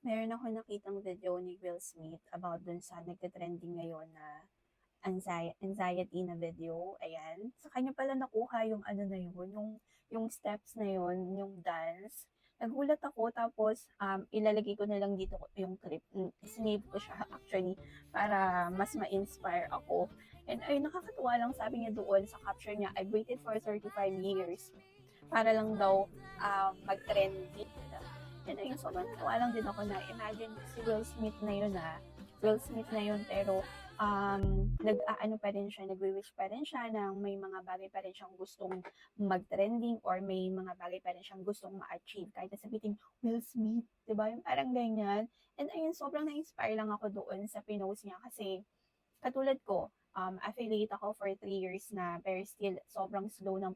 Meron ako nakitang video ni Will Smith about dun sa nagte-trending ngayon na anxiety na video, ayan. Sa kanya pala nakuha yung ano na yun, yung steps na yun, yung dance. Nagulat ako tapos ilalagay ko na lang dito yung clip. Sinave ko siya actually para mas ma-inspire ako. And ay nakakatuwa lang sabi niya doon sa caption niya, I waited for 35 years para lang daw mag-trending. Yun ayun, sobrang tawa lang din ako na imagine si Will Smith na yun Will Smith na yun pero nag-aano pa rin siya, nagwi-wish pa rin siya na may mga bagay pa rin siyang gustong mag-trending or may mga bagay pa rin siyang gustong ma-achieve. Kahit na sabihin, Will Smith, di ba? Yung parang ganyan. And ayun, sobrang na-inspire lang ako doon sa pinost niya kasi katulad ko, affiliate ako for 3 years na pero still sobrang slow ng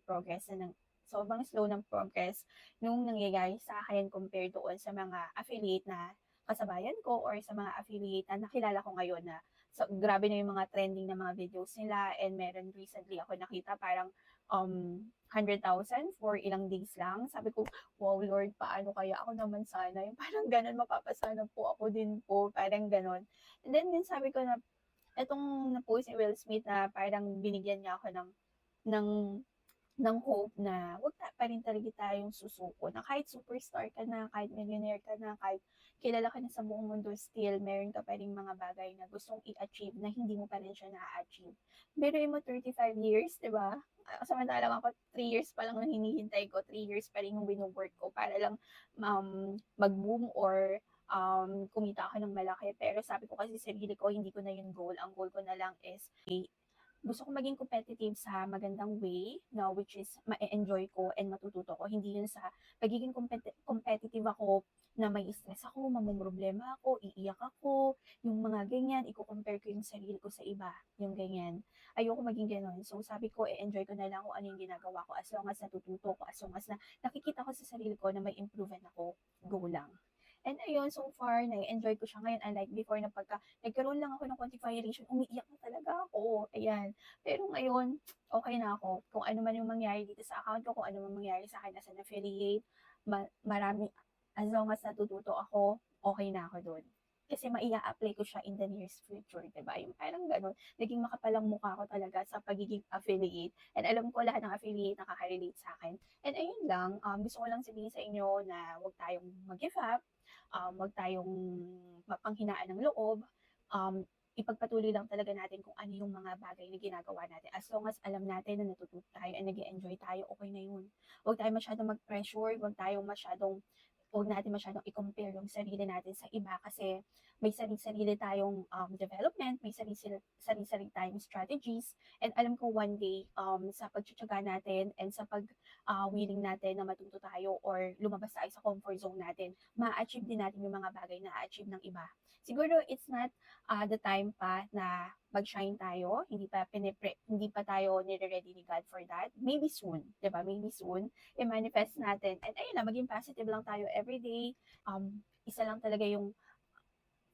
progress nung nangyayari sa akin compared doon sa mga affiliate na kasabayan ko or sa mga affiliate na nakilala ko ngayon na so, grabe na yung mga trending na mga videos nila and meron recently ako nakita parang 100,000 for ilang days lang. Sabi ko, wow Lord, paano kaya ako naman sana? Yung parang ganun, mapapasana po ako din po, parang ganun. And then din sabi ko na etong na-post ni Will Smith na parang binigyan niya ako ng ng hope na wag na pa rin talaga tayong susuko na kahit superstar ka na, kahit millionaire ka na, kahit kilala ka na sa buong mundo, still meron ka pa rin mga bagay na gustong i-achieve na hindi mo pa rin siya na-achieve. Biruin mo 35 years, di ba? Samantalang ako 3 years pa lang ang hinihintay ko, 3 years pa rin yung wino-work ko para lang mag-boom or kumita ako ng malaki. Pero sabi ko kasi sa sarili ko, hindi ko na yung goal. Ang goal ko na lang is gusto ko maging competitive sa magandang way, no, which is ma-enjoy ko and matututo ko. Hindi yun sa pagiging competitive ako na may stress ako, mamumroblema ako, iiyak ako, yung mga ganyan, i-compare ko yung sarili ko sa iba, yung ganyan. Ayoko maging ganon. So sabi ko, enjoy ko na lang kung ano yung ginagawa ko as long as natututo ko, as long as na nakikita ko sa sarili ko na may improvement ako, go lang. And ayun, so far, na-enjoy ko siya ngayon. Unlike before na pagka nagkaroon lang ako ng konting violation, umiiyak na talaga ako. Ayan. Pero ngayon, okay na ako. Kung ano man yung mangyari dito sa account ko, kung ano man mangyari sa akin as an affiliate, marami, as long as natututo ako, okay na ako doon. Kasi maia-apply ko siya in the nearest future, diba? Yung parang ganun, naging makapalang mukha ko talaga sa pagiging affiliate. And alam ko lahat ng affiliate nakaka-relate sa akin. And ayun lang, gusto ko lang sabihin sa inyo na huwag tayong mag-give up, wag tayong mapanghinaan ng loob, ipagpatuloy lang talaga natin kung ano yung mga bagay na ginagawa natin. As long as alam natin na natututo tayo and nag enjoy tayo, okay na yun. Huwag tayong masyadong mag-pressure, huwag natin masyadong i-compare yung sarili natin sa iba kasi may sarili-sarili tayong development, may sarili-sarili tayong strategies, and alam ko one day, sa pagtsatsaga natin and sa willing natin na matuto tayo or lumabas tayo sa comfort zone natin, ma-achieve din natin yung mga bagay na achieve ng iba. Siguro it's not the time pa na mag-shine tayo, hindi pa tayo nire-ready ni God for that. Maybe soon, 'di ba? Maybe soon i-manifest natin. And ayun lang, maging positive lang tayo everyday. Isa lang talaga yung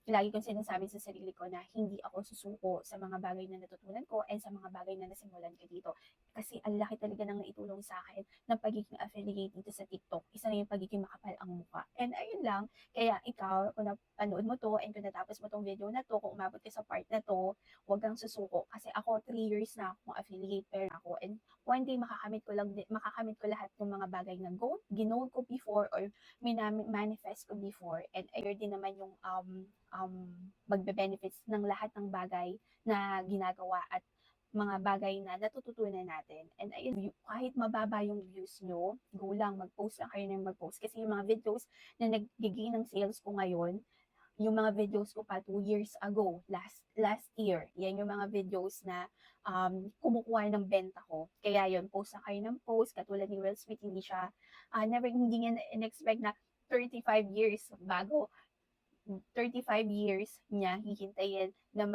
lagi kong sinasabi sa sarili ko na hindi ako susuko sa mga bagay na natutunan ko and sa mga bagay na nasimulan ko dito. Kasi ang laki talaga ng naitulong sa akin ng pagiging affiliate dito sa TikTok. Isa na yung pagiging makapal ang mukha. And ayun lang, kaya ikaw, kung napanood mo to and kung natapos mo tong video na to, kung umabot ka sa part na to, huwag kang susuko. Kasi ako, 3 years na akong affiliate pair ako. And one day, makakamit ko lahat ng mga bagay na ginoal ko before or manifest ko before. And ayun din naman yung magbe-benefits ng lahat ng bagay na ginagawa at mga bagay na natututunan natin. And ayun, kahit mababa yung views nyo, go lang, mag-post lang kayo ng mag-post. Kasi yung mga videos na nag-gain ng sales ko ngayon, yung mga videos ko pa 2 years ago, last year, yan yung mga videos na kumukuha ng benta ko. Kaya yun, post na kayo ng post, katulad ni Will Smith, hindi niya in-expect na 35 years bago 35 years niya hihintayin na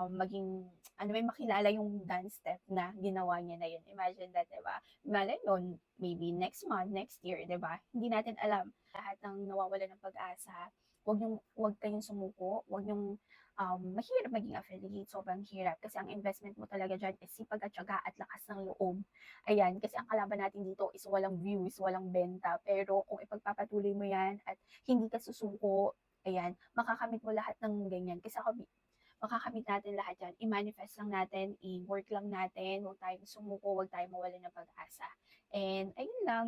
maging, may makilala yung dance step na ginawa niya na yun. Imagine that, diba? Malay nun, maybe next month, next year, diba? Hindi natin alam. Lahat ng nawawala ng pag-asa, wag kayong sumuko, mahirap maging affiliate, sobrang hirap. Kasi ang investment mo talaga dyan is sipag at syaga at lakas ng loob. Ayan, kasi ang kalaban natin dito is walang views, walang benta. Pero kung ipagpapatuloy mo yan at hindi ka susuko, Ayan, makakamit mo lahat ng ganyan kasi makakamit natin lahat yan, i-manifest lang natin, i-work lang natin, huwag tayong sumuko, huwag tayong mawalan ng pag-asa. And ayun lang.